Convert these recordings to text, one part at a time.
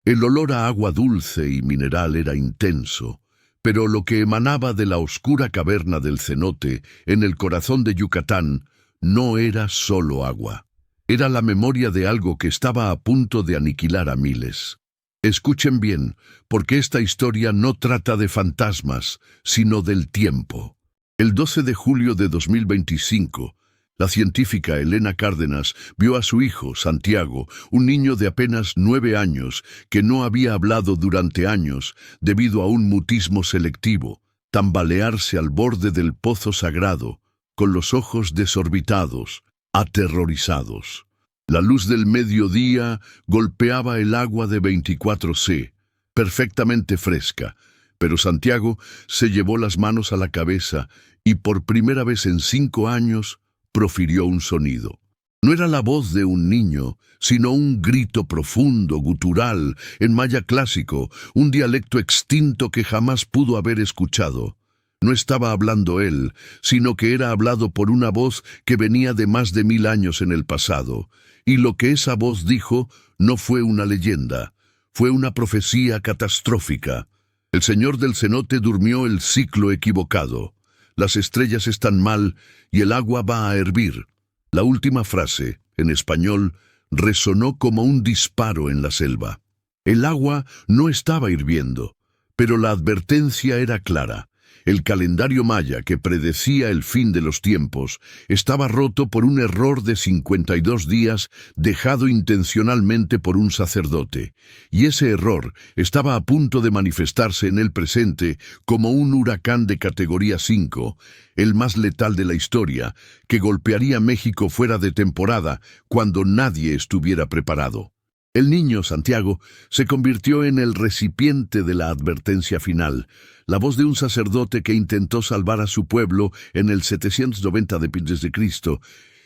El olor a agua dulce y mineral era intenso, pero lo que emanaba de la oscura caverna del cenote, en el corazón de Yucatán, no era solo agua. Era la memoria de algo que estaba a punto de aniquilar a miles. Escuchen bien, porque esta historia no trata de fantasmas, sino del tiempo. El 12 de julio de 2025, la científica Elena Cárdenas vio a su hijo, Santiago, un niño de apenas 9 años, que no había hablado durante años debido a un mutismo selectivo, tambalearse al borde del pozo sagrado, con los ojos desorbitados, aterrorizados. La luz del mediodía golpeaba el agua de 24C, perfectamente fresca, pero Santiago se llevó las manos a la cabeza y por primera vez en 5 años profirió un sonido. No era la voz de un niño, sino un grito profundo, gutural, en maya clásico, un dialecto extinto que jamás pudo haber escuchado. No estaba hablando él, sino que era hablado por una voz que venía de más de 1000 años en el pasado, y lo que esa voz dijo no fue una leyenda, fue una profecía catastrófica. El señor del cenote durmió el ciclo equivocado. Las estrellas están mal y el agua va a hervir. La última frase, en español, resonó como un disparo en la selva. El agua no estaba hirviendo, pero la advertencia era clara. El calendario maya que predecía el fin de los tiempos estaba roto por un error de 52 días dejado intencionalmente por un sacerdote, y ese error estaba a punto de manifestarse en el presente como un huracán de categoría 5, el más letal de la historia, que golpearía México fuera de temporada cuando nadie estuviera preparado. El niño, Santiago, se convirtió en el recipiente de la advertencia final, la voz de un sacerdote que intentó salvar a su pueblo en el 790 d.C.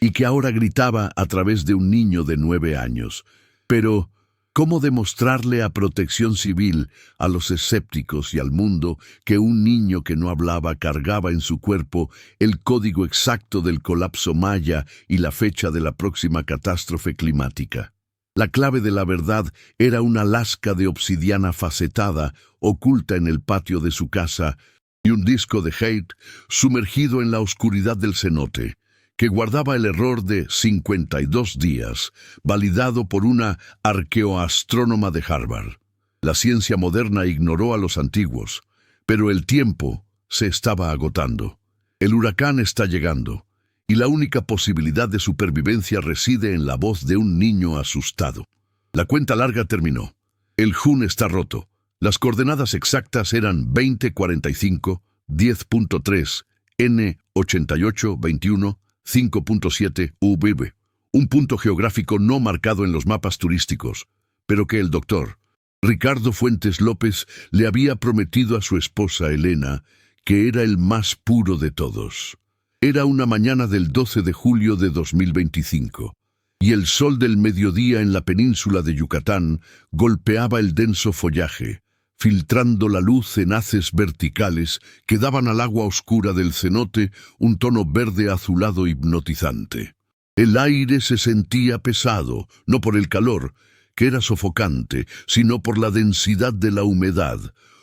y que ahora gritaba a través de un niño de 9 años. Pero, ¿cómo demostrarle a Protección Civil, a los escépticos y al mundo que un niño que no hablaba cargaba en su cuerpo el código exacto del colapso maya y la fecha de la próxima catástrofe climática? La clave de la verdad era una lasca de obsidiana facetada oculta en el patio de su casa y un disco de Haidt sumergido en la oscuridad del cenote, que guardaba el error de 52 días, validado por una arqueoastrónoma de Harvard. La ciencia moderna ignoró a los antiguos, pero el tiempo se estaba agotando. El huracán está llegando. Y la única posibilidad de supervivencia reside en la voz de un niño asustado. La cuenta larga terminó. El Jun está roto. Las coordenadas exactas eran 20:45, 10.3, N88, 21, 5.7 UVV. Un punto geográfico no marcado en los mapas turísticos, pero que el doctor Ricardo Fuentes López le había prometido a su esposa Elena que era el más puro de todos. Era una mañana del 12 de julio de 2025, y el sol del mediodía en la península de Yucatán golpeaba el denso follaje, filtrando la luz en haces verticales que daban al agua oscura del cenote un tono verde azulado hipnotizante. El aire se sentía pesado, no por el calor, que era sofocante, sino por la densidad de la humedad,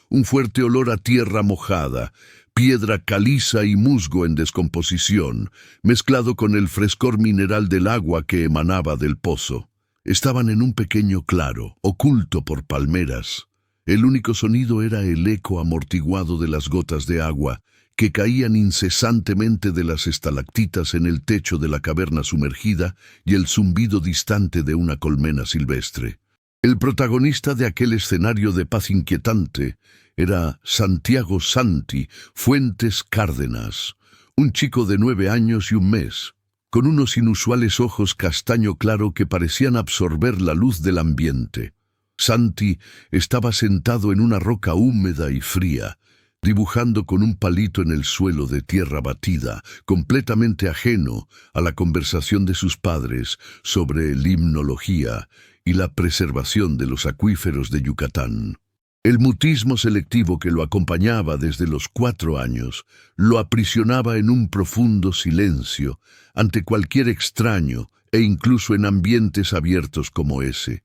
un fuerte olor a tierra mojada, piedra caliza y musgo en descomposición, mezclado con el frescor mineral del agua que emanaba del pozo. Estaban en un pequeño claro, oculto por palmeras. El único sonido era el eco amortiguado de las gotas de agua que caían incesantemente de las estalactitas en el techo de la caverna sumergida y el zumbido distante de una colmena silvestre. El protagonista de aquel escenario de paz inquietante era Santiago Santi Fuentes Cárdenas, un chico de 9 años y un mes, con unos inusuales ojos castaño claro que parecían absorber la luz del ambiente. Santi estaba sentado en una roca húmeda y fría, dibujando con un palito en el suelo de tierra batida, completamente ajeno a la conversación de sus padres sobre limnología y la preservación de los acuíferos de Yucatán. El mutismo selectivo que lo acompañaba desde los 4 años lo aprisionaba en un profundo silencio ante cualquier extraño e incluso en ambientes abiertos como ese.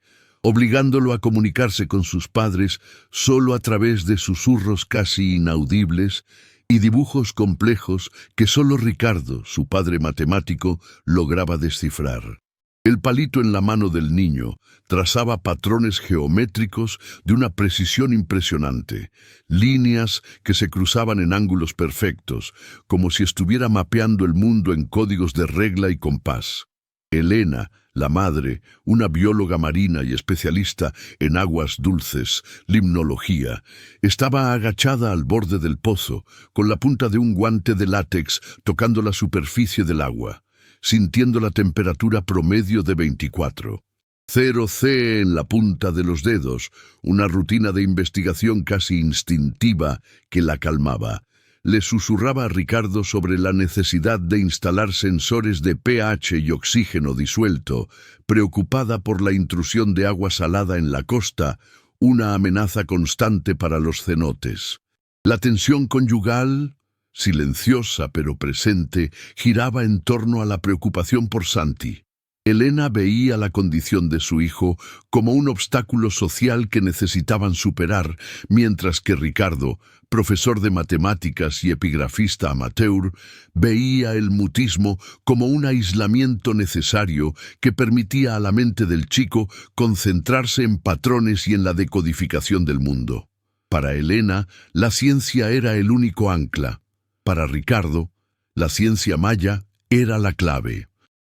obligándolo a comunicarse con sus padres solo a través de susurros casi inaudibles y dibujos complejos que solo Ricardo, su padre matemático, lograba descifrar. El palito en la mano del niño trazaba patrones geométricos de una precisión impresionante, líneas que se cruzaban en ángulos perfectos, como si estuviera mapeando el mundo en códigos de regla y compás. Elena, la madre, una bióloga marina y especialista en aguas dulces, limnología, estaba agachada al borde del pozo, con la punta de un guante de látex tocando la superficie del agua, sintiendo la temperatura promedio de 24,0 en la punta de los dedos, una rutina de investigación casi instintiva que la calmaba. Le susurraba a Ricardo sobre la necesidad de instalar sensores de pH y oxígeno disuelto, preocupada por la intrusión de agua salada en la costa, una amenaza constante para los cenotes. La tensión conyugal, silenciosa pero presente, giraba en torno a la preocupación por Santi. Elena veía la condición de su hijo como un obstáculo social que necesitaban superar, mientras que Ricardo, profesor de matemáticas y epigrafista amateur, veía el mutismo como un aislamiento necesario que permitía a la mente del chico concentrarse en patrones y en la decodificación del mundo. Para Elena, la ciencia era el único ancla. Para Ricardo, la ciencia maya era la clave.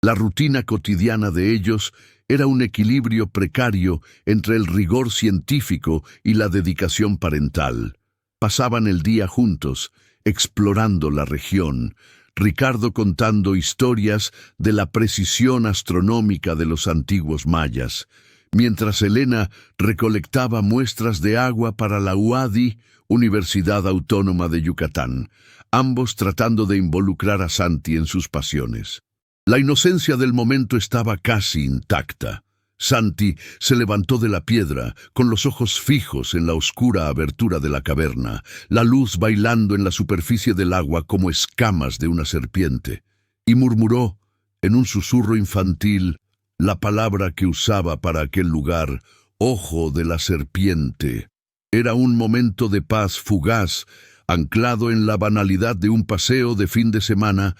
La rutina cotidiana de ellos era un equilibrio precario entre el rigor científico y la dedicación parental. Pasaban el día juntos, explorando la región, Ricardo contando historias de la precisión astronómica de los antiguos mayas, mientras Elena recolectaba muestras de agua para la UADY, Universidad Autónoma de Yucatán, ambos tratando de involucrar a Santi en sus pasiones. La inocencia del momento estaba casi intacta. Santi se levantó de la piedra, con los ojos fijos en la oscura abertura de la caverna, la luz bailando en la superficie del agua como escamas de una serpiente, y murmuró, en un susurro infantil, la palabra que usaba para aquel lugar, ojo de la serpiente. Era un momento de paz fugaz, anclado en la banalidad de un paseo de fin de semana,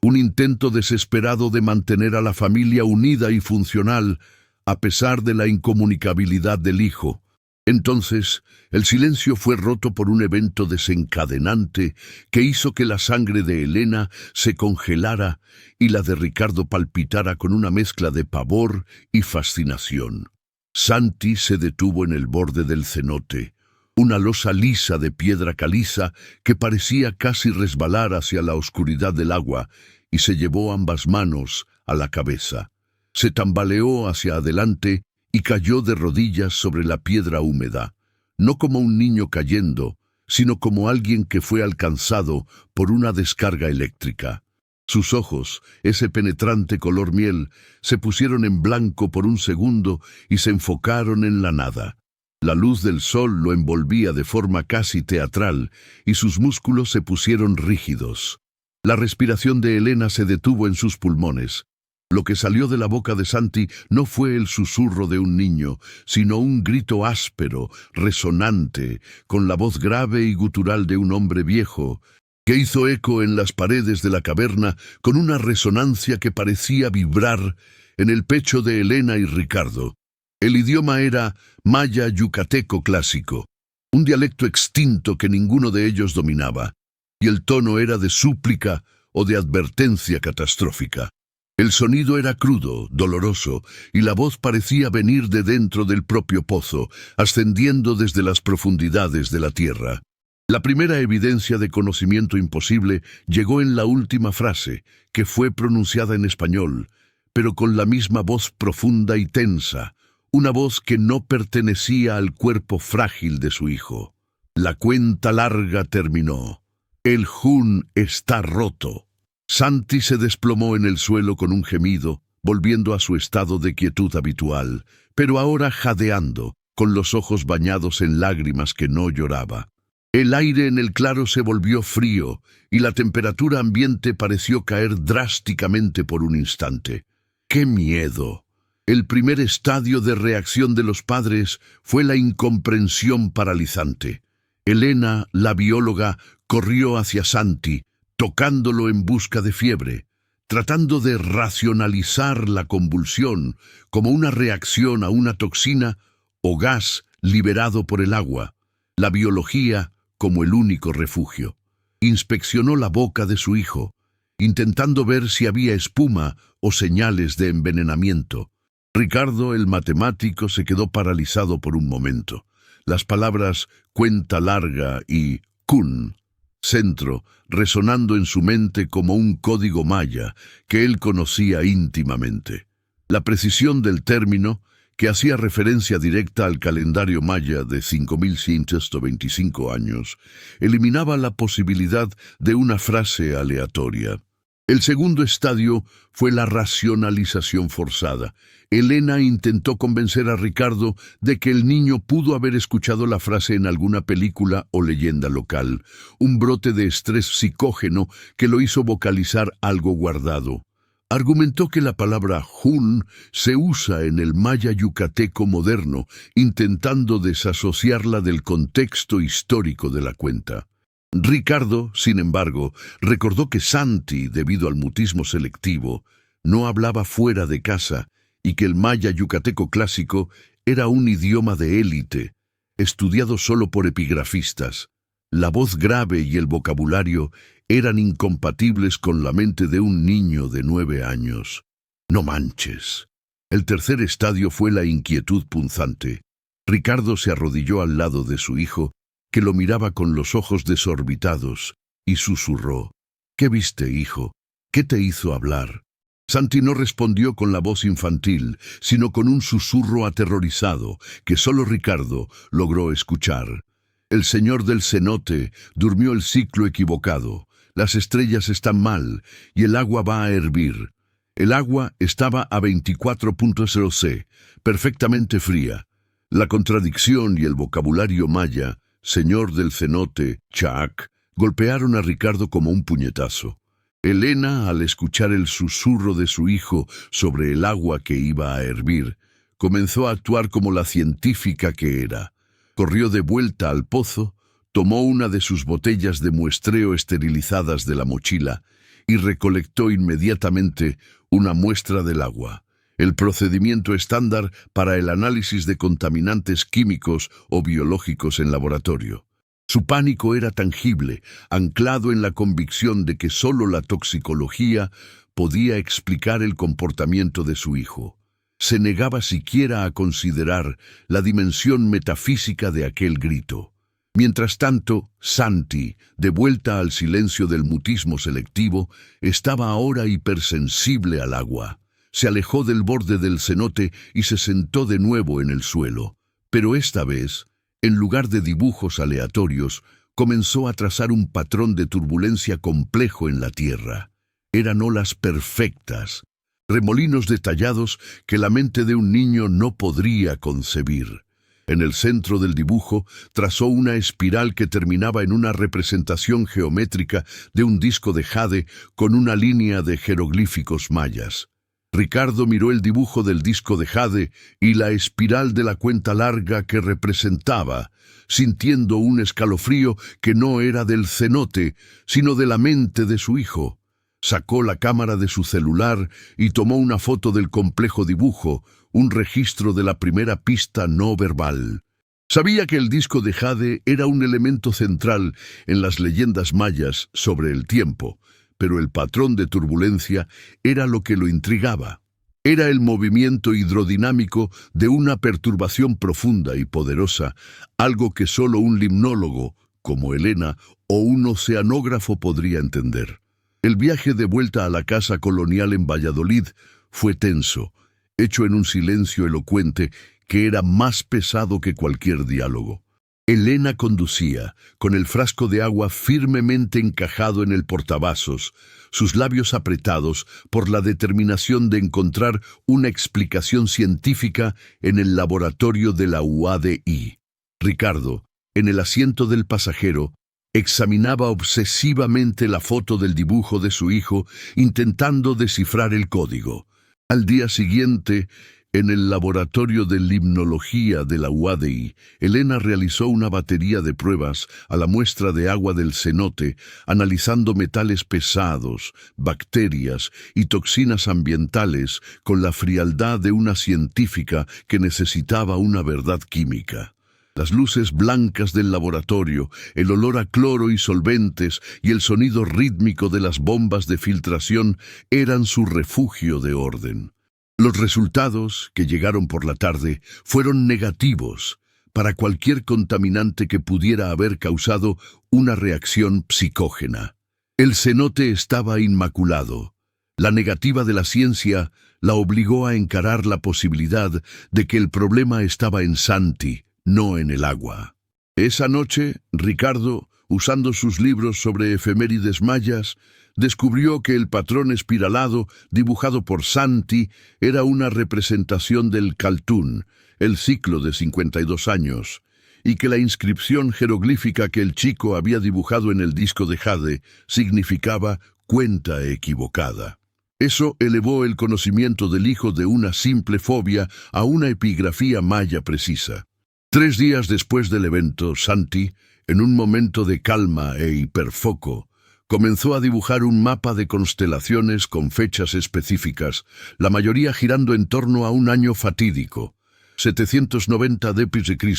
un intento desesperado de mantener a la familia unida y funcional, a pesar de la incomunicabilidad del hijo. Entonces, el silencio fue roto por un evento desencadenante que hizo que la sangre de Elena se congelara y la de Ricardo palpitara con una mezcla de pavor y fascinación. Santi se detuvo en el borde del cenote, una losa lisa de piedra caliza que parecía casi resbalar hacia la oscuridad del agua, y se llevó ambas manos a la cabeza. Se tambaleó hacia adelante y cayó de rodillas sobre la piedra húmeda, no como un niño cayendo, sino como alguien que fue alcanzado por una descarga eléctrica. Sus ojos, ese penetrante color miel, se pusieron en blanco por un segundo y se enfocaron en la nada. La luz del sol lo envolvía de forma casi teatral y sus músculos se pusieron rígidos. La respiración de Elena se detuvo en sus pulmones. Lo que salió de la boca de Santi no fue el susurro de un niño, sino un grito áspero, resonante, con la voz grave y gutural de un hombre viejo, que hizo eco en las paredes de la caverna con una resonancia que parecía vibrar en el pecho de Elena y Ricardo. El idioma era maya yucateco clásico, un dialecto extinto que ninguno de ellos dominaba, y el tono era de súplica o de advertencia catastrófica. El sonido era crudo, doloroso, y la voz parecía venir de dentro del propio pozo, ascendiendo desde las profundidades de la tierra. La primera evidencia de conocimiento imposible llegó en la última frase, que fue pronunciada en español, pero con la misma voz profunda y tensa, una voz que no pertenecía al cuerpo frágil de su hijo. La cuenta larga terminó. El Jun está roto. Santi se desplomó en el suelo con un gemido, volviendo a su estado de quietud habitual, pero ahora jadeando, con los ojos bañados en lágrimas que no lloraba. El aire en el claro se volvió frío, y la temperatura ambiente pareció caer drásticamente por un instante. ¡Qué miedo! El primer estadio de reacción de los padres fue la incomprensión paralizante. Elena, la bióloga, corrió hacia Santi, tocándolo en busca de fiebre, tratando de racionalizar la convulsión como una reacción a una toxina o gas liberado por el agua, la biología como el único refugio. Inspeccionó la boca de su hijo, intentando ver si había espuma o señales de envenenamiento. Ricardo, el matemático, se quedó paralizado por un momento. Las palabras cuenta larga y kun, centro, resonando en su mente como un código maya que él conocía íntimamente. La precisión del término, que hacía referencia directa al calendario maya de 5125 años, eliminaba la posibilidad de una frase aleatoria. El segundo estadio fue la racionalización forzada. Elena intentó convencer a Ricardo de que el niño pudo haber escuchado la frase en alguna película o leyenda local, un brote de estrés psicógeno que lo hizo vocalizar algo guardado. Argumentó que la palabra Hun se usa en el maya yucateco moderno, intentando desasociarla del contexto histórico de la cuenta. Ricardo, sin embargo, recordó que Santi, debido al mutismo selectivo, no hablaba fuera de casa y que el maya yucateco clásico era un idioma de élite, estudiado solo por epigrafistas. La voz grave y el vocabulario eran incompatibles con la mente de un niño de 9 años. No manches. El tercer estadio fue la inquietud punzante. Ricardo se arrodilló al lado de su hijo, que lo miraba con los ojos desorbitados, y susurró: «¿Qué viste, hijo? ¿Qué te hizo hablar?» Santi no respondió con la voz infantil, sino con un susurro aterrorizado que solo Ricardo logró escuchar. El señor del cenote durmió el ciclo equivocado. Las estrellas están mal y el agua va a hervir. El agua estaba a 24.0 C, perfectamente fría. La contradicción y el vocabulario maya, señor del cenote, Chac, golpearon a Ricardo como un puñetazo. Elena, al escuchar el susurro de su hijo sobre el agua que iba a hervir, comenzó a actuar como la científica que era. Corrió de vuelta al pozo, tomó una de sus botellas de muestreo esterilizadas de la mochila y recolectó inmediatamente una muestra del agua, el procedimiento estándar para el análisis de contaminantes químicos o biológicos en laboratorio. Su pánico era tangible, anclado en la convicción de que solo la toxicología podía explicar el comportamiento de su hijo. Se negaba siquiera a considerar la dimensión metafísica de aquel grito. Mientras tanto, Santi, de vuelta al silencio del mutismo selectivo, estaba ahora hipersensible al agua. Se alejó del borde del cenote y se sentó de nuevo en el suelo. Pero esta vez, en lugar de dibujos aleatorios, comenzó a trazar un patrón de turbulencia complejo en la tierra. Eran olas perfectas, remolinos detallados que la mente de un niño no podría concebir. En el centro del dibujo trazó una espiral que terminaba en una representación geométrica de un disco de jade con una línea de jeroglíficos mayas. Ricardo miró el dibujo del disco de jade y la espiral de la cuenta larga que representaba, sintiendo un escalofrío que no era del cenote, sino de la mente de su hijo. Sacó la cámara de su celular y tomó una foto del complejo dibujo, un registro de la primera pista no verbal. Sabía que el disco de jade era un elemento central en las leyendas mayas sobre el tiempo, pero el patrón de turbulencia era lo que lo intrigaba. Era el movimiento hidrodinámico de una perturbación profunda y poderosa, algo que solo un limnólogo, como Elena, o un oceanógrafo podría entender. El viaje de vuelta a la casa colonial en Valladolid fue tenso, hecho en un silencio elocuente que era más pesado que cualquier diálogo. Elena conducía, con el frasco de agua firmemente encajado en el portavasos, sus labios apretados por la determinación de encontrar una explicación científica en el laboratorio de la UADI. Ricardo, en el asiento del pasajero, examinaba obsesivamente la foto del dibujo de su hijo, intentando descifrar el código. Al día siguiente, En el laboratorio de limnología de la UADY, Elena realizó una batería de pruebas a la muestra de agua del cenote, analizando metales pesados, bacterias y toxinas ambientales con la frialdad de una científica que necesitaba una verdad química. Las luces blancas del laboratorio, el olor a cloro y solventes y el sonido rítmico de las bombas de filtración eran su refugio de orden. Los resultados, que llegaron por la tarde, fueron negativos para cualquier contaminante que pudiera haber causado una reacción psicógena. El cenote estaba inmaculado. La negativa de la ciencia la obligó a encarar la posibilidad de que el problema estaba en Santi, no en el agua. Esa noche, Ricardo, usando sus libros sobre efemérides mayas, descubrió que el patrón espiralado dibujado por Santi era una representación del Kaltún, el ciclo de 52 años, y que la inscripción jeroglífica que el chico había dibujado en el disco de jade significaba cuenta equivocada. Eso elevó el conocimiento del hijo de una simple fobia a una epigrafía maya precisa. 3 días después del evento, Santi, en un momento de calma e hiperfoco, comenzó a dibujar un mapa de constelaciones con fechas específicas, la mayoría girando en torno a un año fatídico, 790 d.C.,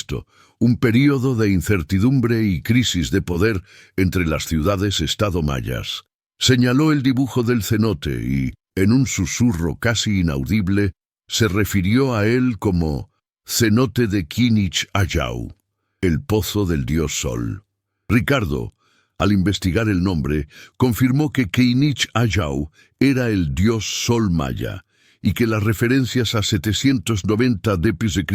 un período de incertidumbre y crisis de poder entre las ciudades-estado mayas. Señaló el dibujo del cenote y, en un susurro casi inaudible, se refirió a él como cenote de Kinich Ayau, el pozo del dios Sol. Ricardo, al investigar el nombre, confirmó que Kinich Ayau era el dios Sol maya y que las referencias a 790 d.C.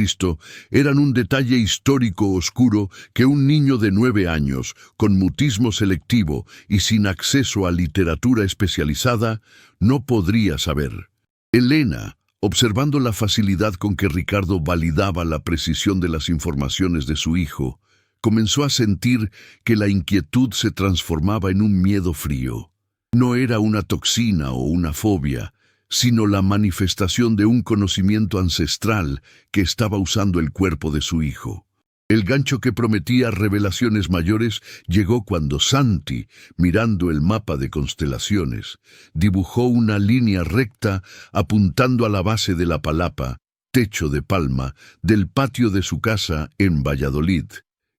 eran un detalle histórico oscuro que un niño de 9 años, con mutismo selectivo y sin acceso a literatura especializada, no podría saber. Elena, observando la facilidad con que Ricardo validaba la precisión de las informaciones de su hijo, comenzó a sentir que la inquietud se transformaba en un miedo frío. No era una toxina o una fobia, sino la manifestación de un conocimiento ancestral que estaba usando el cuerpo de su hijo. El gancho que prometía revelaciones mayores llegó cuando Santi, mirando el mapa de constelaciones, dibujó una línea recta apuntando a la base de la palapa, techo de palma, del patio de su casa en Valladolid,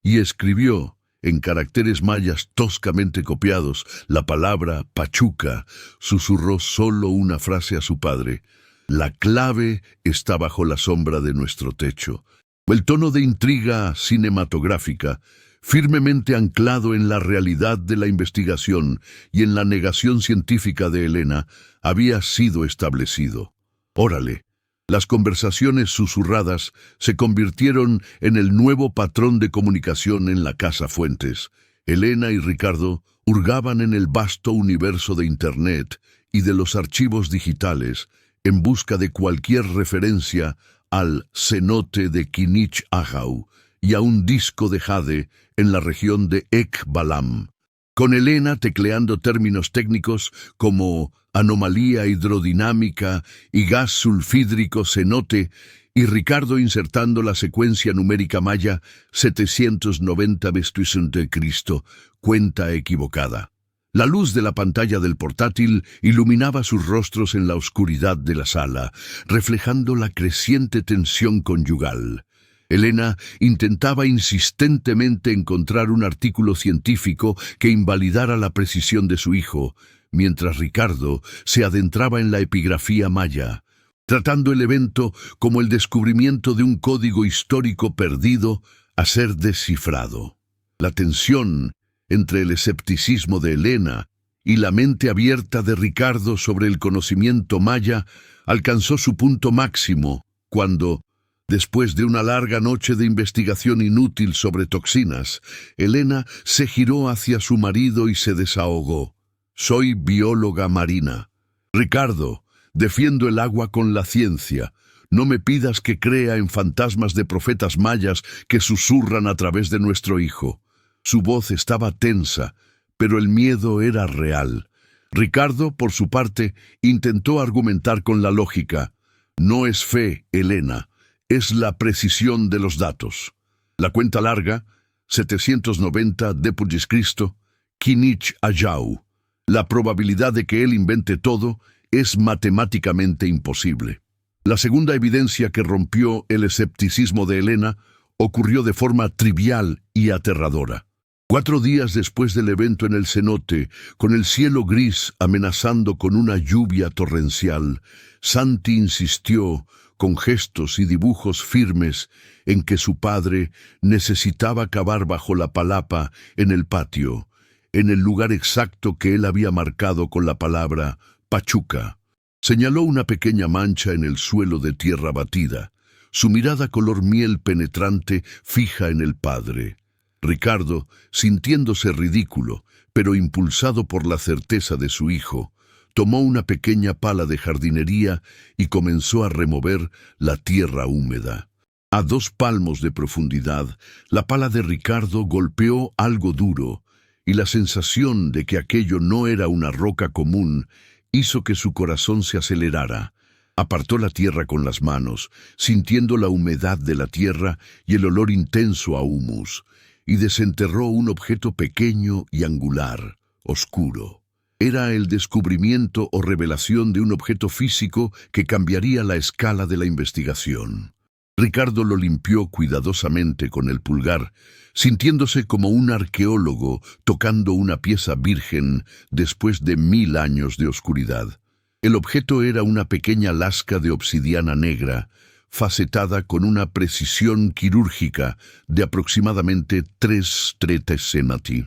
y escribió, en caracteres mayas toscamente copiados, la palabra Pachuca. Susurró solo una frase a su padre: la clave está bajo la sombra de nuestro techo. El tono de intriga cinematográfica, firmemente anclado en la realidad de la investigación y en la negación científica de Elena, había sido establecido. Órale. Las conversaciones susurradas se convirtieron en el nuevo patrón de comunicación en la Casa Fuentes. Elena y Ricardo hurgaban en el vasto universo de Internet y de los archivos digitales en busca de cualquier referencia al cenote de Kinich Ayau y a un disco de jade en la región de Ekbalam. Con Elena tecleando términos técnicos como anomalía hidrodinámica y gas sulfídrico cenote, y Ricardo insertando la secuencia numérica maya 790 b.C., cuenta equivocada. La luz de la pantalla del portátil iluminaba sus rostros en la oscuridad de la sala, reflejando la creciente tensión conyugal. Elena intentaba insistentemente encontrar un artículo científico que invalidara la precisión de su hijo, mientras Ricardo se adentraba en la epigrafía maya, tratando el evento como el descubrimiento de un código histórico perdido a ser descifrado. La tensión entre el escepticismo de Elena y la mente abierta de Ricardo sobre el conocimiento maya alcanzó su punto máximo cuando, después de una larga noche de investigación inútil sobre toxinas, Elena se giró hacia su marido y se desahogó. Soy bióloga marina. Ricardo, defiendo el agua con la ciencia. No me pidas que crea en fantasmas de profetas mayas que susurran a través de nuestro hijo. Su voz estaba tensa, pero el miedo era real. Ricardo, por su parte, intentó argumentar con la lógica. No es fe, Elena, es la precisión de los datos. La cuenta larga, 790 d.C., Kinich Ayau. La probabilidad de que él invente todo es matemáticamente imposible. La segunda evidencia que rompió el escepticismo de Elena ocurrió de forma trivial y aterradora. 4 días después del evento en el cenote, con el cielo gris amenazando con una lluvia torrencial, Santi insistió, con gestos y dibujos firmes, en que su padre necesitaba cavar bajo la palapa en el patio, en el lugar exacto que él había marcado con la palabra Pachuca. Señaló una pequeña mancha en el suelo de tierra batida, su mirada color miel penetrante fija en el padre. Ricardo, sintiéndose ridículo, pero impulsado por la certeza de su hijo, tomó una pequeña pala de jardinería y comenzó a remover la tierra húmeda. A 2 palmos de profundidad, la pala de Ricardo golpeó algo duro, y la sensación de que aquello no era una roca común hizo que su corazón se acelerara. Apartó la tierra con las manos, sintiendo la humedad de la tierra y el olor intenso a humus, y desenterró un objeto pequeño y angular, oscuro. Era el descubrimiento o revelación de un objeto físico que cambiaría la escala de la investigación. Ricardo lo limpió cuidadosamente con el pulgar, sintiéndose como un arqueólogo tocando una pieza virgen después de 1000 años de oscuridad. El objeto era una pequeña lasca de obsidiana negra, facetada con una precisión quirúrgica de aproximadamente 3 tretesenati.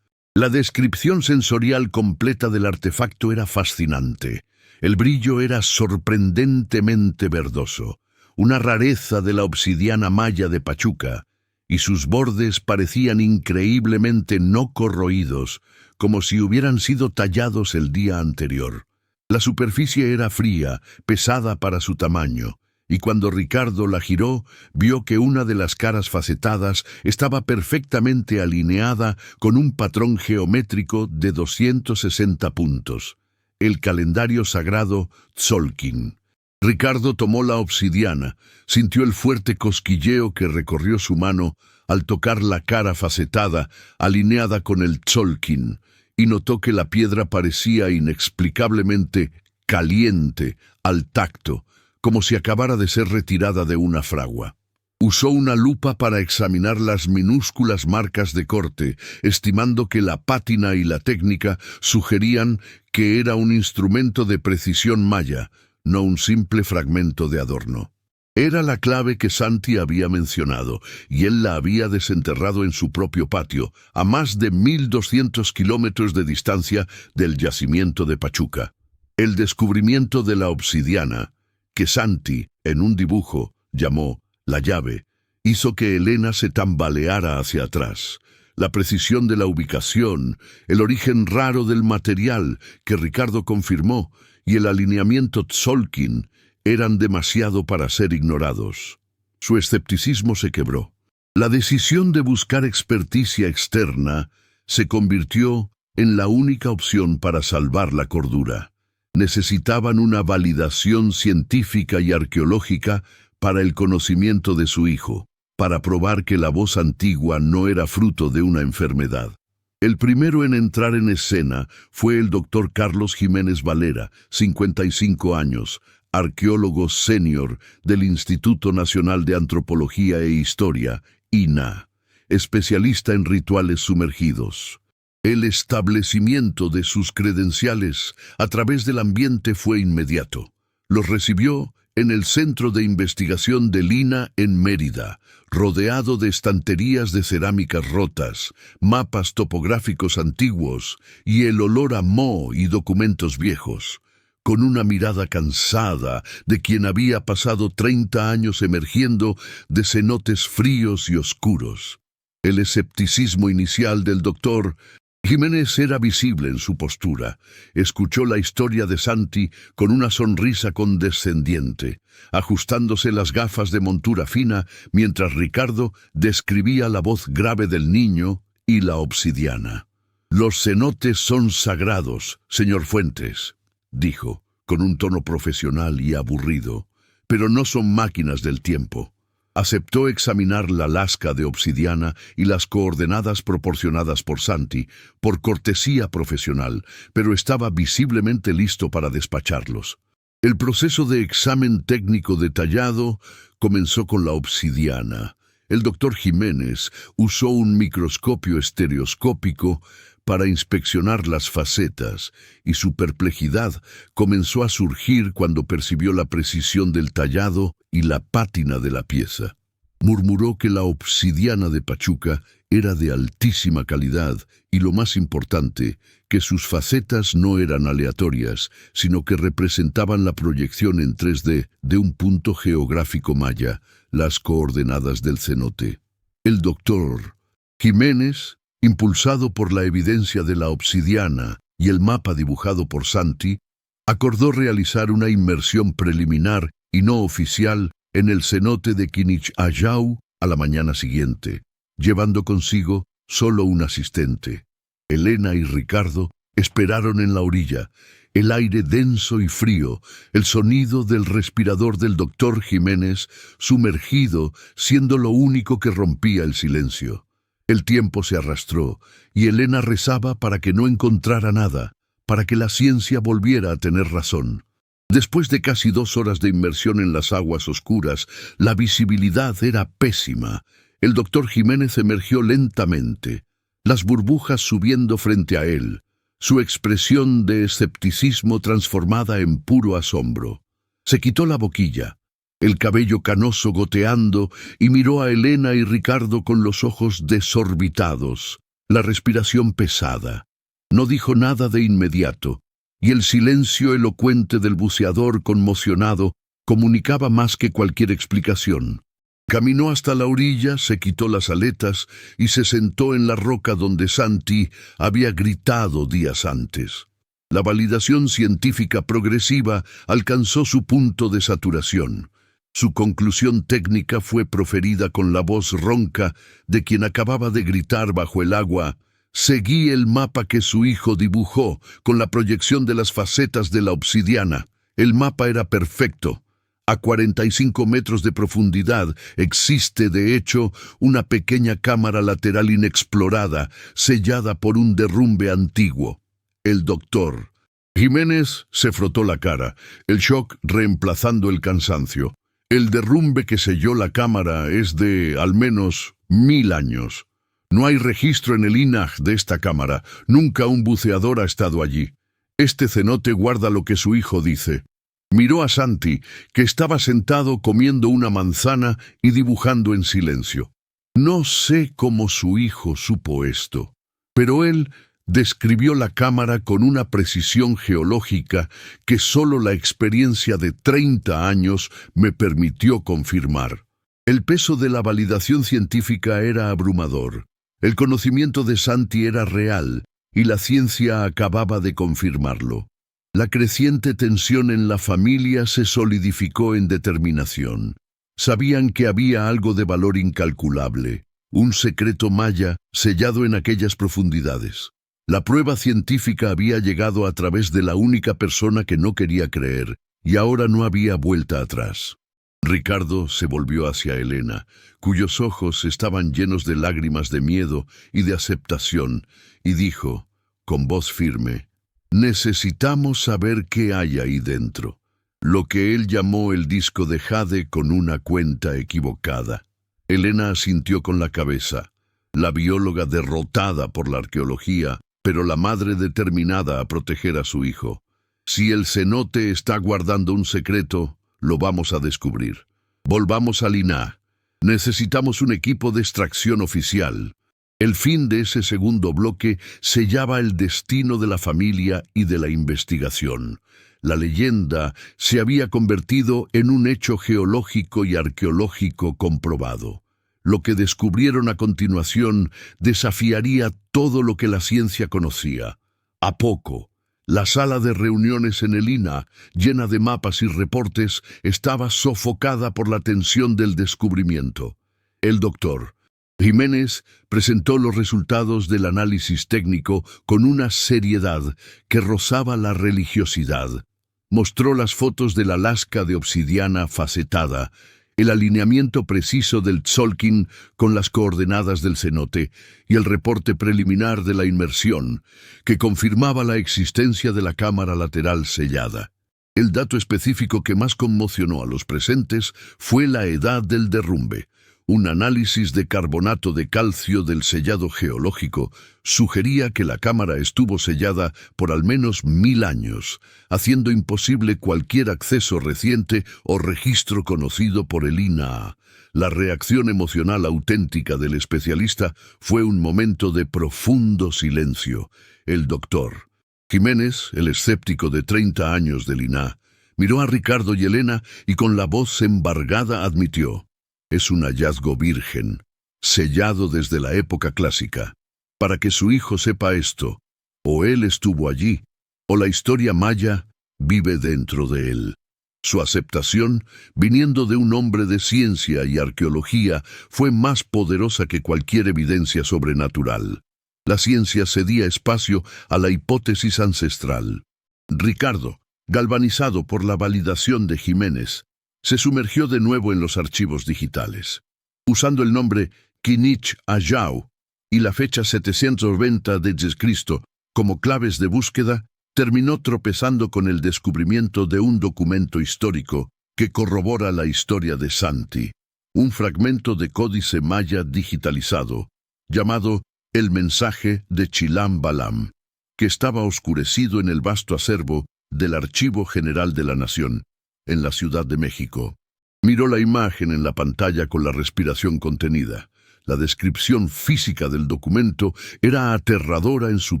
La descripción sensorial completa del artefacto era fascinante. El brillo era sorprendentemente verdoso, una rareza de la obsidiana maya de Pachuca, y sus bordes parecían increíblemente no corroídos, como si hubieran sido tallados el día anterior. La superficie era fría, pesada para su tamaño, y cuando Ricardo la giró, vio que una de las caras facetadas estaba perfectamente alineada con un patrón geométrico de 260 puntos, el calendario sagrado Tzolk'in. Ricardo tomó la obsidiana, sintió el fuerte cosquilleo que recorrió su mano al tocar la cara facetada, alineada con el Tzolk'in, y notó que la piedra parecía inexplicablemente caliente al tacto, como si acabara de ser retirada de una fragua. Usó una lupa para examinar las minúsculas marcas de corte, estimando que la pátina y la técnica sugerían que era un instrumento de precisión maya, no un simple fragmento de adorno. Era la clave que Santi había mencionado, y él la había desenterrado en su propio patio, a más de 1200 kilómetros de distancia del yacimiento de Pachuca. El descubrimiento de la obsidiana, que Santi, en un dibujo, llamó la llave, hizo que Elena se tambaleara hacia atrás. La precisión de la ubicación, el origen raro del material, que Ricardo confirmó, y el alineamiento Tzolk'in eran demasiado para ser ignorados. Su escepticismo se quebró. La decisión de buscar experticia externa se convirtió en la única opción para salvar la cordura. Necesitaban una validación científica y arqueológica para el conocimiento de su hijo, para probar que la voz antigua no era fruto de una enfermedad. El primero en entrar en escena fue el doctor Carlos Jiménez Valera, 55 años, arqueólogo senior del Instituto Nacional de Antropología e Historia, INAH, especialista en rituales sumergidos. El establecimiento de sus credenciales a través del ambiente fue inmediato. Los recibió en el Centro de Investigación del INAH en Mérida, rodeado de estanterías de cerámicas rotas, mapas topográficos antiguos y el olor a moho y documentos viejos, con una mirada cansada de quien había pasado 30 años emergiendo de cenotes fríos y oscuros. El escepticismo inicial del doctor Jiménez era visible en su postura. Escuchó la historia de Santi con una sonrisa condescendiente, ajustándose las gafas de montura fina mientras Ricardo describía la voz grave del niño y la obsidiana. «Los cenotes son sagrados, señor Fuentes», dijo, con un tono profesional y aburrido, pero no son máquinas del tiempo. Aceptó examinar la lasca de obsidiana y las coordenadas proporcionadas por Santi, por cortesía profesional, pero estaba visiblemente listo para despacharlos. El proceso de examen técnico detallado comenzó con la obsidiana. El doctor Jiménez usó un microscopio estereoscópico para inspeccionar las facetas, y su perplejidad comenzó a surgir cuando percibió la precisión del tallado y la pátina de la pieza. Murmuró que la obsidiana de Pachuca era de altísima calidad y, lo más importante, que sus facetas no eran aleatorias, sino que representaban la proyección en 3D de un punto geográfico maya, las coordenadas del cenote. El doctor Jiménez, impulsado por la evidencia de la obsidiana y el mapa dibujado por Santi, acordó realizar una inmersión preliminar y no oficial en el cenote de Quinichayau a la mañana siguiente, llevando consigo solo un asistente. Elena y Ricardo esperaron en la orilla, el aire denso y frío, el sonido del respirador del doctor Jiménez sumergido siendo lo único que rompía el silencio. El tiempo se arrastró y Elena rezaba para que no encontrara nada, para que la ciencia volviera a tener razón. Después de casi 2 horas de inmersión en las aguas oscuras, la visibilidad era pésima. El doctor Jiménez emergió lentamente, las burbujas subiendo frente a él, su expresión de escepticismo transformada en puro asombro. Se quitó la boquilla, el cabello canoso goteando, y miró a Elena y Ricardo con los ojos desorbitados, la respiración pesada. No dijo nada de inmediato, y el silencio elocuente del buceador conmocionado comunicaba más que cualquier explicación. Caminó hasta la orilla, se quitó las aletas y se sentó en la roca donde Santi había gritado días antes. La validación científica progresiva alcanzó su punto de saturación. Su conclusión técnica fue proferida con la voz ronca de quien acababa de gritar bajo el agua: «Seguí el mapa que su hijo dibujó con la proyección de las facetas de la obsidiana. El mapa era perfecto. A 45 metros de profundidad existe, de hecho, una pequeña cámara lateral inexplorada, sellada por un derrumbe antiguo». El doctor Jiménez se frotó la cara, el shock reemplazando el cansancio. El derrumbe que selló la cámara es de, al menos, 1000 años. No hay registro en el INAH de esta cámara. Nunca un buceador ha estado allí. Este cenote guarda lo que su hijo dice. Miró a Santi, que estaba sentado comiendo una manzana y dibujando en silencio. No sé cómo su hijo supo esto, pero él describió la cámara con una precisión geológica que solo la experiencia de 30 años me permitió confirmar. El peso de la validación científica era abrumador. El conocimiento de Santi era real y la ciencia acababa de confirmarlo. La creciente tensión en la familia se solidificó en determinación. Sabían que había algo de valor incalculable, un secreto maya sellado en aquellas profundidades. La prueba científica había llegado a través de la única persona que no quería creer, y ahora no había vuelta atrás. Ricardo se volvió hacia Elena, cuyos ojos estaban llenos de lágrimas de miedo y de aceptación, y dijo, con voz firme: «Necesitamos saber qué hay ahí dentro». Lo que él llamó el disco de jade con una cuenta equivocada. Elena asintió con la cabeza, la bióloga derrotada por la arqueología, pero la madre determinada a proteger a su hijo. Si el cenote está guardando un secreto, lo vamos a descubrir. Volvamos al INAH. Necesitamos un equipo de extracción oficial. El fin de ese segundo bloque sellaba el destino de la familia y de la investigación. La leyenda se había convertido en un hecho geológico y arqueológico comprobado. Lo que descubrieron a continuación desafiaría todo lo que la ciencia conocía. A poco, la sala de reuniones en el INAH, llena de mapas y reportes, estaba sofocada por la tensión del descubrimiento. El doctor Jiménez presentó los resultados del análisis técnico con una seriedad que rozaba la religiosidad. Mostró las fotos de la lasca de obsidiana facetada, el alineamiento preciso del Tzolk'in con las coordenadas del cenote y el reporte preliminar de la inmersión, que confirmaba la existencia de la cámara lateral sellada. El dato específico que más conmocionó a los presentes fue la edad del derrumbe. Un análisis de carbonato de calcio del sellado geológico sugería que la cámara estuvo sellada por al menos 1000 años, haciendo imposible cualquier acceso reciente o registro conocido por el INAH. La reacción emocional auténtica del especialista fue un momento de profundo silencio. El doctor Jiménez, el escéptico de 30 años del INAH, miró a Ricardo y Elena y con la voz embargada admitió: es un hallazgo virgen, sellado desde la época clásica. Para que su hijo sepa esto, o él estuvo allí, o la historia maya vive dentro de él. Su aceptación, viniendo de un hombre de ciencia y arqueología, fue más poderosa que cualquier evidencia sobrenatural. La ciencia cedía espacio a la hipótesis ancestral. Ricardo, galvanizado por la validación de Jiménez, se sumergió de nuevo en los archivos digitales. Usando el nombre Kinich Ayau y la fecha 790 d.C. como claves de búsqueda, terminó tropezando con el descubrimiento de un documento histórico que corrobora la historia de Santi, un fragmento de códice maya digitalizado, llamado El mensaje de Chilam Balam, que estaba oscurecido en el vasto acervo del Archivo General de la Nación, en la Ciudad de México. Miró la imagen en la pantalla con la respiración contenida. La descripción física del documento era aterradora en su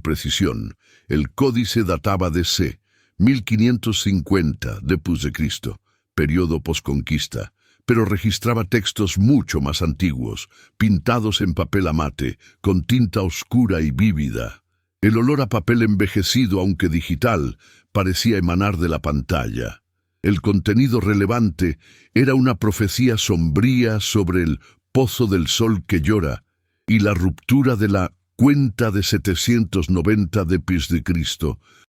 precisión. El códice databa de c. 1550 d.C., periodo posconquista, pero registraba textos mucho más antiguos, pintados en papel amate, con tinta oscura y vívida. El olor a papel envejecido, aunque digital, parecía emanar de la pantalla. El contenido relevante era una profecía sombría sobre el pozo del sol que llora y la ruptura de la cuenta de 790 d.C.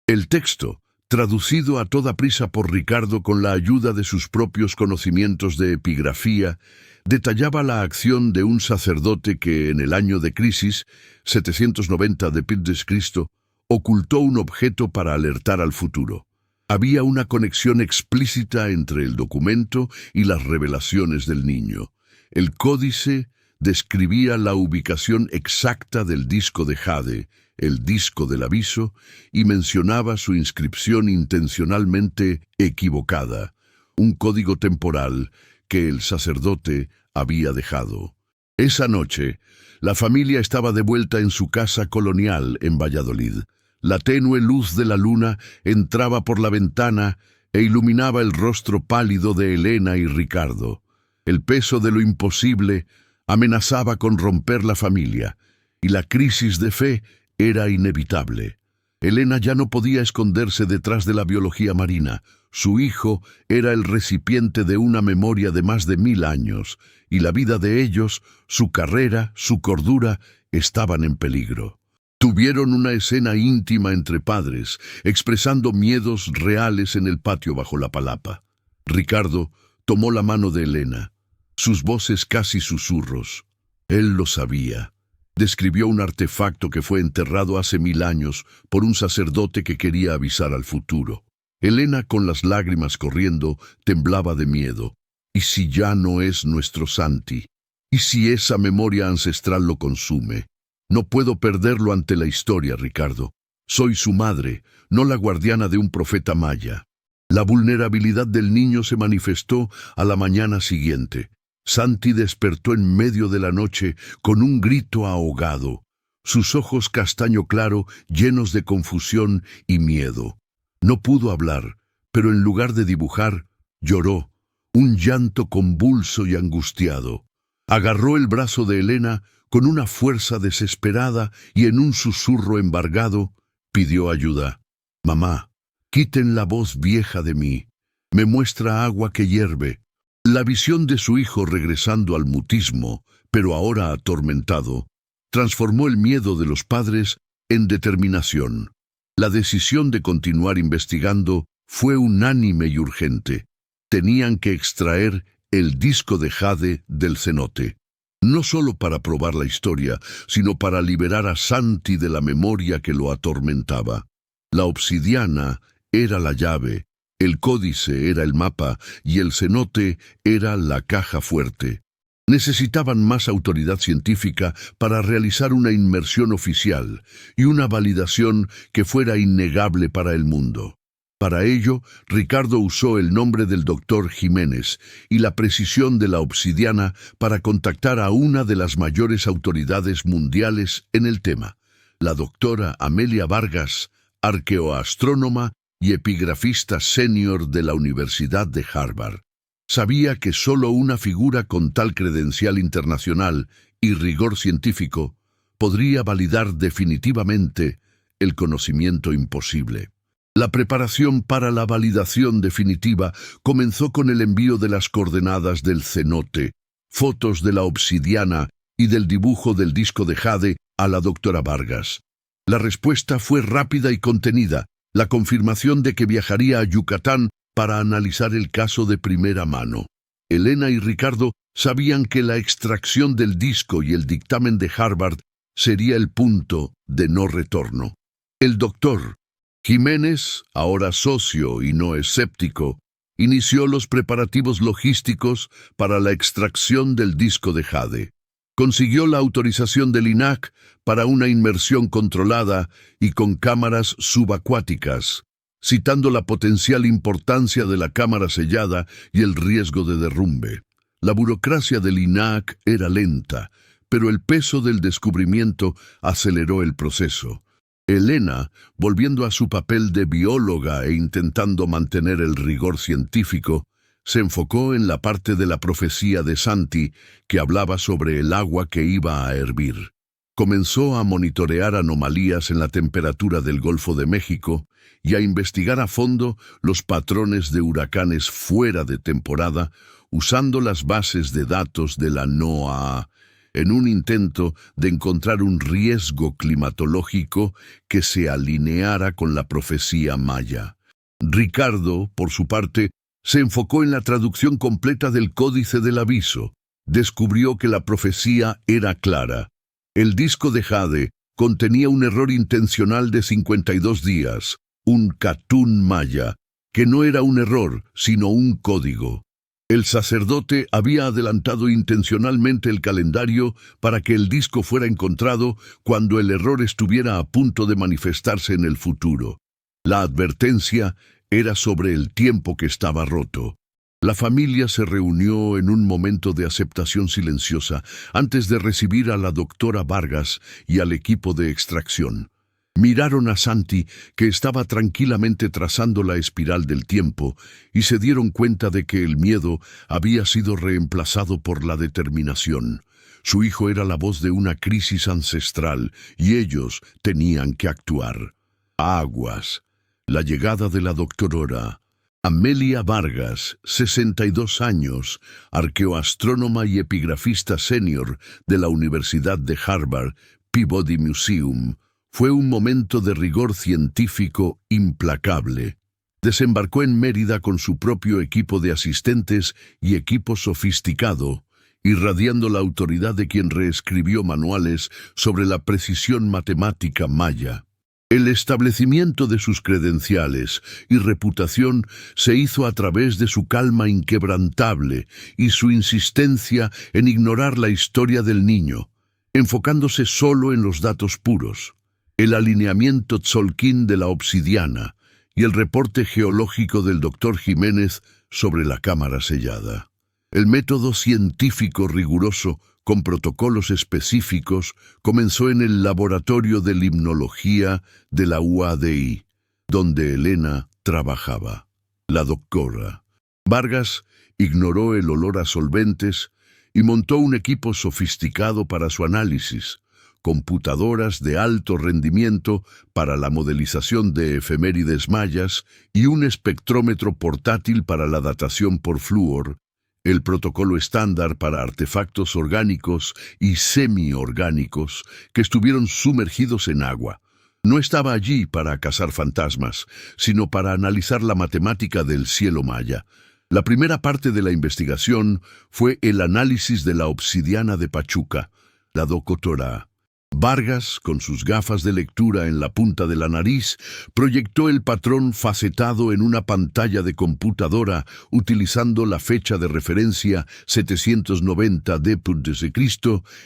El texto, traducido a toda prisa por Ricardo con la ayuda de sus propios conocimientos de epigrafía, detallaba la acción de un sacerdote que en el año de crisis, 790 d.C., ocultó un objeto para alertar al futuro. Había una conexión explícita entre el documento y las revelaciones del niño. El códice describía la ubicación exacta del disco de jade, el disco del aviso, y mencionaba su inscripción intencionalmente equivocada, un código temporal que el sacerdote había dejado. Esa noche, la familia estaba de vuelta en su casa colonial en Valladolid. La tenue luz de la luna entraba por la ventana e iluminaba el rostro pálido de Elena y Ricardo. El peso de lo imposible amenazaba con romper la familia, y la crisis de fe era inevitable. Elena ya no podía esconderse detrás de la biología marina. Su hijo era el recipiente de una memoria de más de 1000 años, y la vida de ellos, su carrera, su cordura, estaban en peligro. Tuvieron una escena íntima entre padres, expresando miedos reales en el patio bajo la palapa. Ricardo tomó la mano de Elena, sus voces casi susurros. Él lo sabía. Describió un artefacto que fue enterrado hace 1000 años por un sacerdote que quería avisar al futuro. Elena, con las lágrimas corriendo, temblaba de miedo. ¿Y si ya no es nuestro Santi? ¿Y si esa memoria ancestral lo consume? No puedo perderlo ante la historia, Ricardo. Soy su madre, no la guardiana de un profeta maya. La vulnerabilidad del niño se manifestó a la mañana siguiente. Santi despertó en medio de la noche con un grito ahogado, sus ojos castaño claro llenos de confusión y miedo. No pudo hablar, pero en lugar de dibujar, lloró, un llanto convulso y angustiado. Agarró el brazo de Elena con una fuerza desesperada y en un susurro embargado pidió ayuda. «Mamá, quiten la voz vieja de mí. Me muestra agua que hierve». La visión de su hijo regresando al mutismo, pero ahora atormentado, transformó el miedo de los padres en determinación. La decisión de continuar investigando fue unánime y urgente. Tenían que extraer el disco de jade del cenote, no solo para probar la historia, sino para liberar a Santi de la memoria que lo atormentaba. La obsidiana era la llave, el códice era el mapa y el cenote era la caja fuerte. Necesitaban más autoridad científica para realizar una inmersión oficial y una validación que fuera innegable para el mundo. Para ello, Ricardo usó el nombre del doctor Jiménez y la precisión de la obsidiana para contactar a una de las mayores autoridades mundiales en el tema, la doctora Amelia Vargas, arqueoastrónoma y epigrafista senior de la Universidad de Harvard. Sabía que solo una figura con tal credencial internacional y rigor científico podría validar definitivamente el conocimiento imposible. La preparación para la validación definitiva comenzó con el envío de las coordenadas del cenote, fotos de la obsidiana y del dibujo del disco de jade a la doctora Vargas. La respuesta fue rápida y contenida, la confirmación de que viajaría a Yucatán para analizar el caso de primera mano. Elena y Ricardo sabían que la extracción del disco y el dictamen de Harvard sería el punto de no retorno. El doctor Jiménez, ahora socio y no escéptico, inició los preparativos logísticos para la extracción del disco de jade. Consiguió la autorización del INAH para una inmersión controlada y con cámaras subacuáticas, citando la potencial importancia de la cámara sellada y el riesgo de derrumbe. La burocracia del INAH era lenta, pero el peso del descubrimiento aceleró el proceso. Elena, volviendo a su papel de bióloga e intentando mantener el rigor científico, se enfocó en la parte de la profecía de Santi que hablaba sobre el agua que iba a hervir. Comenzó a monitorear anomalías en la temperatura del Golfo de México y a investigar a fondo los patrones de huracanes fuera de temporada usando las bases de datos de la NOAA, en un intento de encontrar un riesgo climatológico que se alineara con la profecía maya. Ricardo, por su parte, se enfocó en la traducción completa del Códice del Aviso. Descubrió que la profecía era clara. El disco de jade contenía un error intencional de 52 días, un catún maya, que no era un error, sino un código. El sacerdote había adelantado intencionalmente el calendario para que el disco fuera encontrado cuando el error estuviera a punto de manifestarse en el futuro. La advertencia era sobre el tiempo que estaba roto. La familia se reunió en un momento de aceptación silenciosa antes de recibir a la doctora Vargas y al equipo de extracción. Miraron a Santi, que estaba tranquilamente trazando la espiral del tiempo, y se dieron cuenta de que el miedo había sido reemplazado por la determinación. Su hijo era la voz de una crisis ancestral, y ellos tenían que actuar. Aguas. La llegada de la doctora Amelia Vargas, 62 años, arqueoastrónoma y epigrafista senior de la Universidad de Harvard, Peabody Museum, fue un momento de rigor científico implacable. Desembarcó en Mérida con su propio equipo de asistentes y equipo sofisticado, irradiando la autoridad de quien reescribió manuales sobre la precisión matemática maya. El establecimiento de sus credenciales y reputación se hizo a través de su calma inquebrantable y su insistencia en ignorar la historia del niño, enfocándose solo en los datos puros. El alineamiento tzolk'in de la obsidiana y el reporte geológico del doctor Jiménez sobre la cámara sellada. El método científico riguroso, con protocolos específicos, comenzó en el laboratorio de limnología de la UADI, donde Elena trabajaba. La doctora Vargas ignoró el olor a solventes y montó un equipo sofisticado para su análisis, computadoras de alto rendimiento para la modelización de efemérides mayas y un espectrómetro portátil para la datación por flúor, el protocolo estándar para artefactos orgánicos y semiorgánicos que estuvieron sumergidos en agua. No estaba allí para cazar fantasmas, sino para analizar la matemática del cielo maya. La primera parte de la investigación fue el análisis de la obsidiana de Pachuca. La doctora Vargas, con sus gafas de lectura en la punta de la nariz, proyectó el patrón facetado en una pantalla de computadora utilizando la fecha de referencia 790 d.C.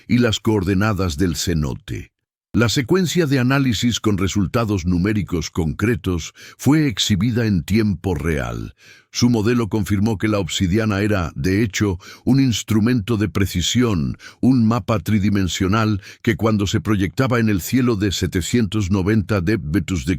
y las coordenadas del cenote. La secuencia de análisis con resultados numéricos concretos fue exhibida en tiempo real. Su modelo confirmó que la obsidiana era, de hecho, un instrumento de precisión, un mapa tridimensional que cuando se proyectaba en el cielo de 790 d.C.,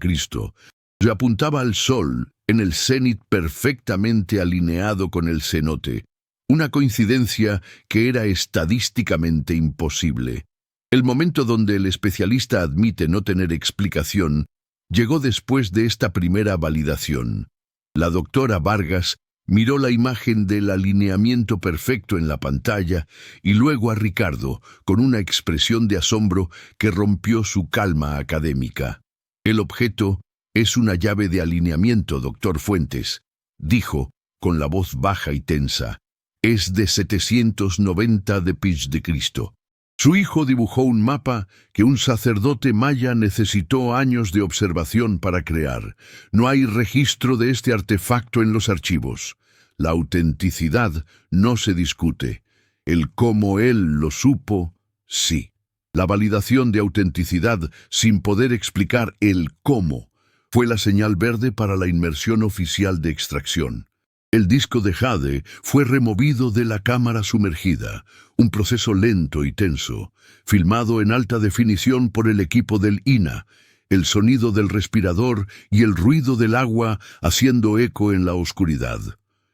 se apuntaba al sol en el cenit perfectamente alineado con el cenote, una coincidencia que era estadísticamente imposible. El momento donde el especialista admite no tener explicación llegó después de esta primera validación. La doctora Vargas miró la imagen del alineamiento perfecto en la pantalla y luego a Ricardo con una expresión de asombro que rompió su calma académica. «El objeto es una llave de alineamiento, doctor Fuentes», dijo con la voz baja y tensa. «Es de 790 d.C. Su hijo dibujó un mapa que un sacerdote maya necesitó años de observación para crear. No hay registro de este artefacto en los archivos. La autenticidad no se discute. El cómo él lo supo, sí. La validación de autenticidad sin poder explicar el cómo fue la señal verde para la inmersión oficial de extracción. El disco de jade fue removido de la cámara sumergida, un proceso lento y tenso, filmado en alta definición por el equipo del INAH, el sonido del respirador y el ruido del agua haciendo eco en la oscuridad.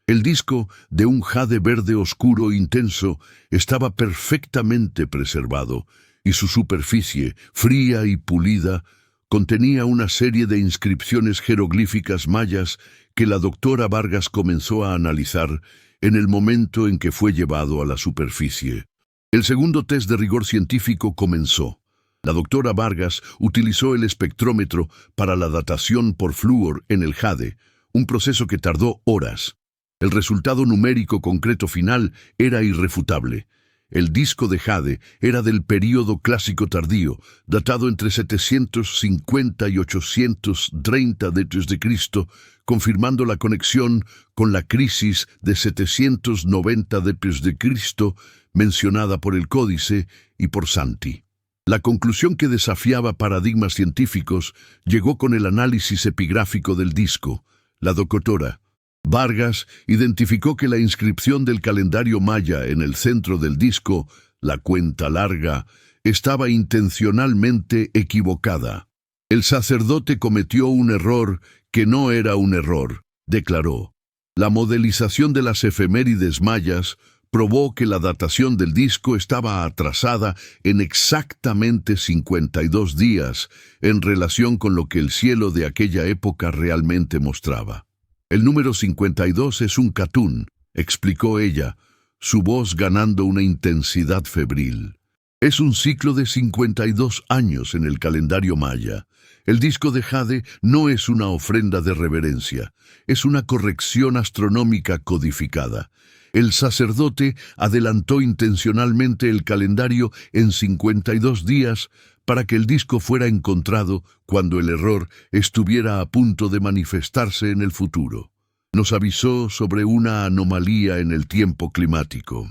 El disco, de un jade verde oscuro intenso, estaba perfectamente preservado, y su superficie, fría y pulida, contenía una serie de inscripciones jeroglíficas mayas que la doctora Vargas comenzó a analizar en el momento en que fue llevado a la superficie. El segundo test de rigor científico comenzó. La doctora Vargas utilizó el espectrómetro para la datación por flúor en el jade, un proceso que tardó horas. El resultado numérico concreto final era irrefutable. El disco de jade era del período clásico tardío, datado entre 750 y 830 d.C., confirmando la conexión con la crisis de 790 d.C. mencionada por el códice y por Santi. La conclusión que desafiaba paradigmas científicos llegó con el análisis epigráfico del disco. La doctora Vargas identificó que la inscripción del calendario maya en el centro del disco, la cuenta larga, estaba intencionalmente equivocada. El sacerdote cometió un error que no era un error, declaró. La modelización de las efemérides mayas probó que la datación del disco estaba atrasada en exactamente 52 días en relación con lo que el cielo de aquella época realmente mostraba. El número 52 es un catún, explicó ella, su voz ganando una intensidad febril. Es un ciclo de 52 años en el calendario maya. El disco de jade no es una ofrenda de reverencia, es una corrección astronómica codificada. El sacerdote adelantó intencionalmente el calendario en 52 días para que el disco fuera encontrado cuando el error estuviera a punto de manifestarse en el futuro. Nos avisó sobre una anomalía en el tiempo climático.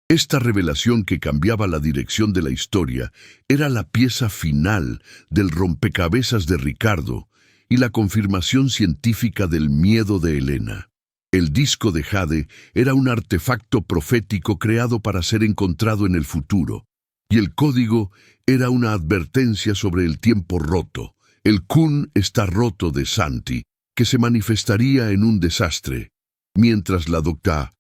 Esta revelación que cambiaba la dirección de la historia era la pieza final del rompecabezas de Ricardo y la confirmación científica del miedo de Elena. El disco de jade era un artefacto profético creado para ser encontrado en el futuro, y el código era una advertencia sobre el tiempo roto. El kun está roto de Santi, que se manifestaría en un desastre, mientras la doctora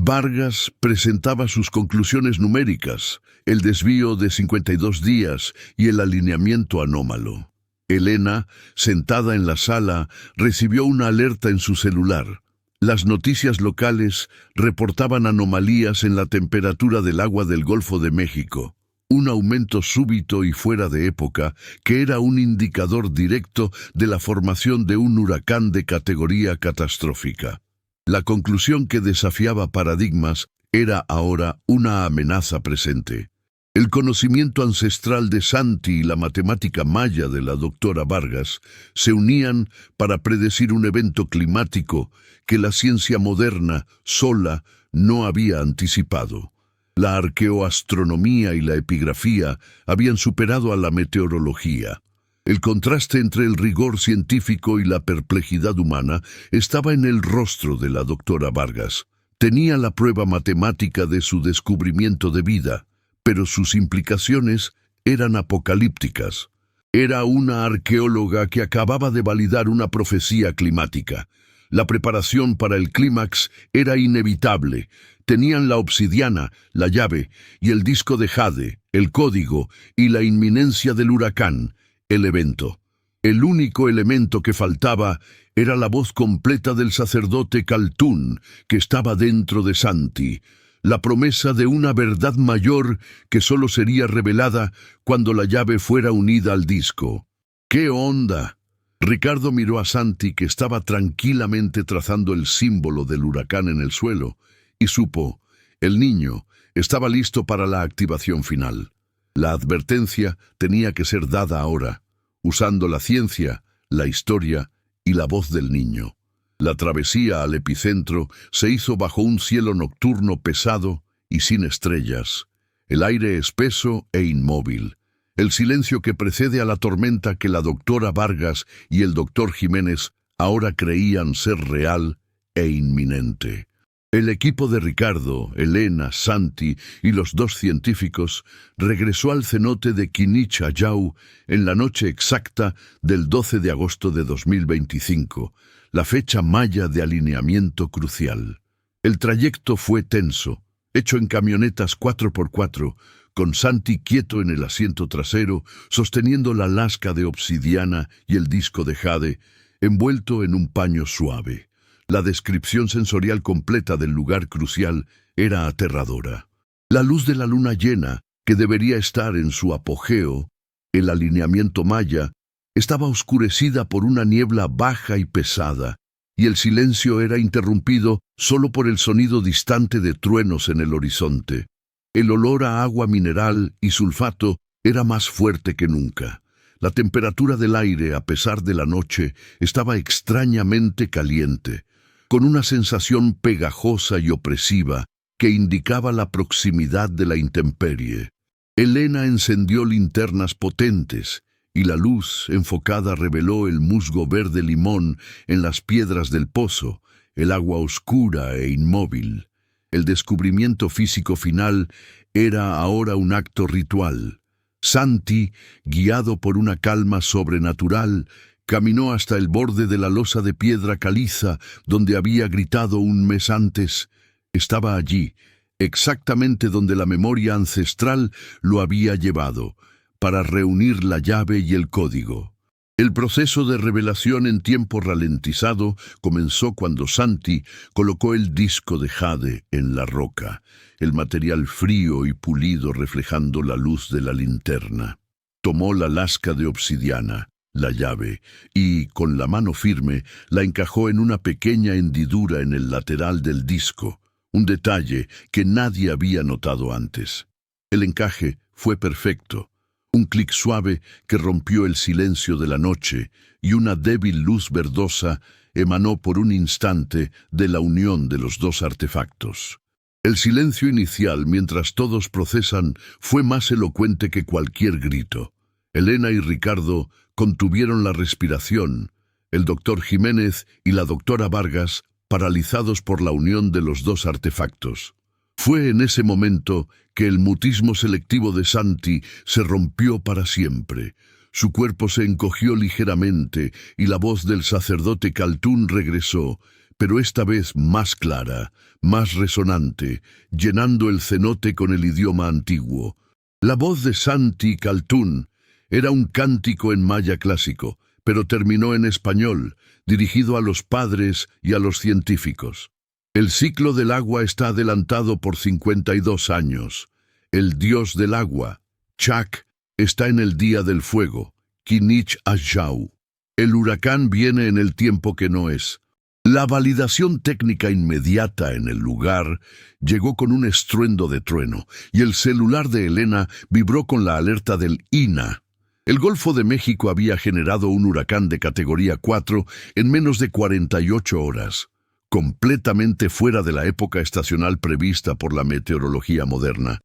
Vargas presentaba sus conclusiones numéricas, el desvío de 52 días y el alineamiento anómalo. Elena, sentada en la sala, recibió una alerta en su celular. Las noticias locales reportaban anomalías en la temperatura del agua del Golfo de México. un aumento súbito y fuera de época que era un indicador directo de la formación de un huracán de categoría catastrófica. La conclusión que desafiaba paradigmas era ahora una amenaza presente. El conocimiento ancestral de Santi y la matemática maya de la doctora Vargas se unían para predecir un evento climático que la ciencia moderna sola no había anticipado. La arqueoastronomía y la epigrafía habían superado a la meteorología. El contraste entre el rigor científico y la perplejidad humana estaba en el rostro de la doctora Vargas. Tenía la prueba matemática de su descubrimiento de vida, pero sus implicaciones eran apocalípticas. Era una arqueóloga que acababa de validar una profecía climática. La preparación para el clímax era inevitable. Tenían la obsidiana, la llave, y el disco de jade, el código y la inminencia del huracán, el evento. El único elemento que faltaba era la voz completa del sacerdote Kaltún, que estaba dentro de Santi, la promesa de una verdad mayor que solo sería revelada cuando la llave fuera unida al disco. ¡Qué onda! Ricardo miró a Santi, que estaba tranquilamente trazando el símbolo del huracán en el suelo, y supo, el niño estaba listo para la activación final. La advertencia tenía que ser dada ahora, usando la ciencia, la historia y la voz del niño. La travesía al epicentro se hizo bajo un cielo nocturno pesado y sin estrellas, el aire espeso e inmóvil, el silencio que precede a la tormenta que la doctora Vargas y el doctor Jiménez ahora creían ser real e inminente. El equipo de Ricardo, Elena, Santi y los dos científicos regresó al cenote de Quinichayau en la noche exacta del 12 de agosto de 2025, la fecha maya de alineamiento crucial. El trayecto fue tenso, hecho en camionetas 4x4, con Santi quieto en el asiento trasero, sosteniendo la lasca de obsidiana y el disco de jade, envuelto en un paño suave. La descripción sensorial completa del lugar crucial era aterradora. La luz de la luna llena, que debería estar en su apogeo, el alineamiento maya, estaba oscurecida por una niebla baja y pesada, y el silencio era interrumpido solo por el sonido distante de truenos en el horizonte. El olor a agua mineral y sulfato era más fuerte que nunca. La temperatura del aire, a pesar de la noche, estaba extrañamente caliente, con una sensación pegajosa y opresiva que indicaba la proximidad de la intemperie. Elena encendió linternas potentes, y la luz enfocada reveló el musgo verde limón en las piedras del pozo, el agua oscura e inmóvil. El descubrimiento físico final era ahora un acto ritual. Santi, guiado por una calma sobrenatural, caminó hasta el borde de la losa de piedra caliza donde había gritado un mes antes. Estaba allí, exactamente donde la memoria ancestral lo había llevado, para reunir la llave y el código. El proceso de revelación en tiempo ralentizado comenzó cuando Santi colocó el disco de jade en la roca, el material frío y pulido reflejando la luz de la linterna. Tomó la lasca de obsidiana, la llave, y, con la mano firme, la encajó en una pequeña hendidura en el lateral del disco, un detalle que nadie había notado antes. El encaje fue perfecto. Un clic suave que rompió el silencio de la noche y una débil luz verdosa emanó por un instante de la unión de los dos artefactos. El silencio inicial, mientras todos procesan, fue más elocuente que cualquier grito. Elena y Ricardo contuvieron la respiración, el doctor Jiménez y la doctora Vargas paralizados por la unión de los dos artefactos. Fue en ese momento que el mutismo selectivo de Santi se rompió para siempre. Su cuerpo se encogió ligeramente y la voz del sacerdote Kaltún regresó, pero esta vez más clara, más resonante, llenando el cenote con el idioma antiguo. La voz de Santi Kaltún era un cántico en maya clásico, pero terminó en español, dirigido a los padres y a los científicos. El ciclo del agua está adelantado por 52 años. El dios del agua, Chac está en el día del fuego, Kinich Ajau. El huracán viene en el tiempo que no es. La validación técnica inmediata en el lugar llegó con un estruendo de trueno, y el celular de Elena vibró con la alerta del INA. El Golfo de México había generado un huracán de categoría 4 en menos de 48 horas, completamente fuera de la época estacional prevista por la meteorología moderna.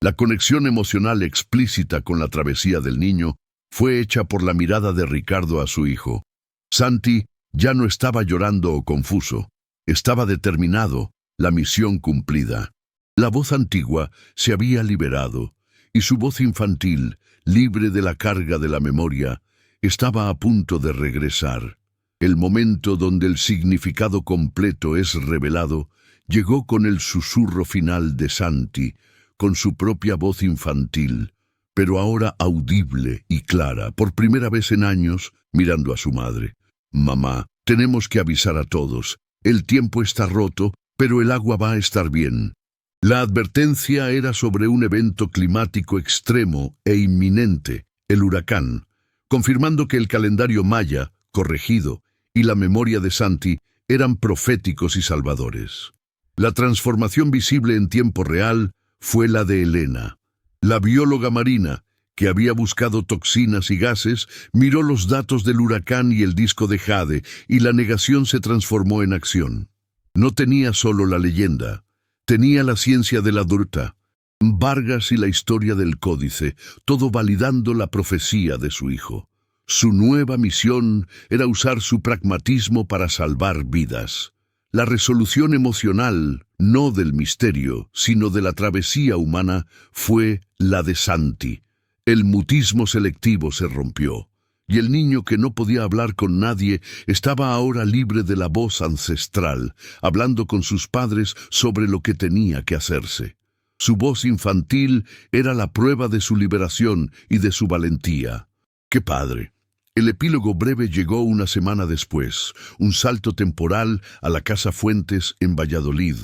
La conexión emocional explícita con la travesía del niño fue hecha por la mirada de Ricardo a su hijo. Santi ya no estaba llorando o confuso, estaba determinado, la misión cumplida. La voz antigua se había liberado, y su voz infantil, libre de la carga de la memoria, estaba a punto de regresar. El momento donde el significado completo es revelado llegó con el susurro final de Santi, con su propia voz infantil, pero ahora audible y clara, por primera vez en años, mirando a su madre. «Mamá, tenemos que avisar a todos. El tiempo está roto, pero el agua va a estar bien». La advertencia era sobre un evento climático extremo e inminente, el huracán, confirmando que el calendario maya, corregido, y la memoria de Santi eran proféticos y salvadores. La transformación visible en tiempo real fue la de Elena. La bióloga marina, que había buscado toxinas y gases, miró los datos del huracán y el disco de Jade, y la negación se transformó en acción. No tenía solo la leyenda, tenía la ciencia de la Durta, Vargas y la historia del códice, todo validando la profecía de su hijo. Su nueva misión era usar su pragmatismo para salvar vidas. La resolución emocional, no del misterio, sino de la travesía humana, fue la de Santi. El mutismo selectivo se rompió, y el niño que no podía hablar con nadie estaba ahora libre de la voz ancestral, hablando con sus padres sobre lo que tenía que hacerse. Su voz infantil era la prueba de su liberación y de su valentía. ¡Qué padre! El epílogo breve llegó una semana después, un salto temporal a la Casa Fuentes en Valladolid,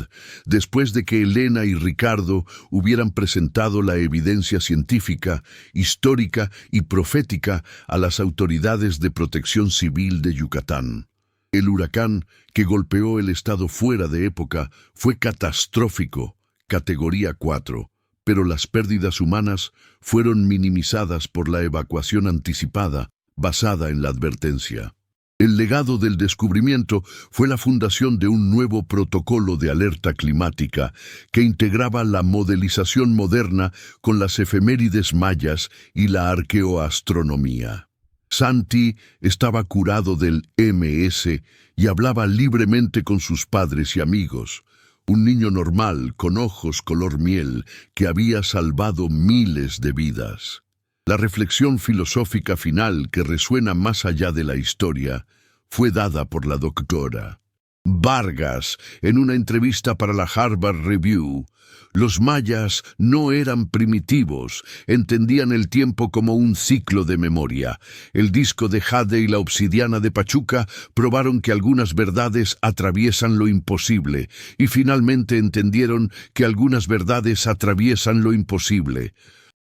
después de que Elena y Ricardo hubieran presentado la evidencia científica, histórica y profética a las autoridades de protección civil de Yucatán. El huracán que golpeó el estado fuera de época fue catastrófico, categoría 4, pero las pérdidas humanas fueron minimizadas por la evacuación anticipada, basada en la advertencia. El legado del descubrimiento fue la fundación de un nuevo protocolo de alerta climática que integraba la modelización moderna con las efemérides mayas y la arqueoastronomía. Santi estaba curado del MS y hablaba libremente con sus padres y amigos, un niño normal con ojos color miel que había salvado miles de vidas. La reflexión filosófica final que resuena más allá de la historia fue dada por la doctora Vargas en una entrevista para la Harvard Review. Los mayas no eran primitivos, entendían el tiempo como un ciclo de memoria. El disco de Jade y la obsidiana de Pachuca probaron que algunas verdades atraviesan lo imposible, y finalmente entendieron que algunas verdades atraviesan lo imposible.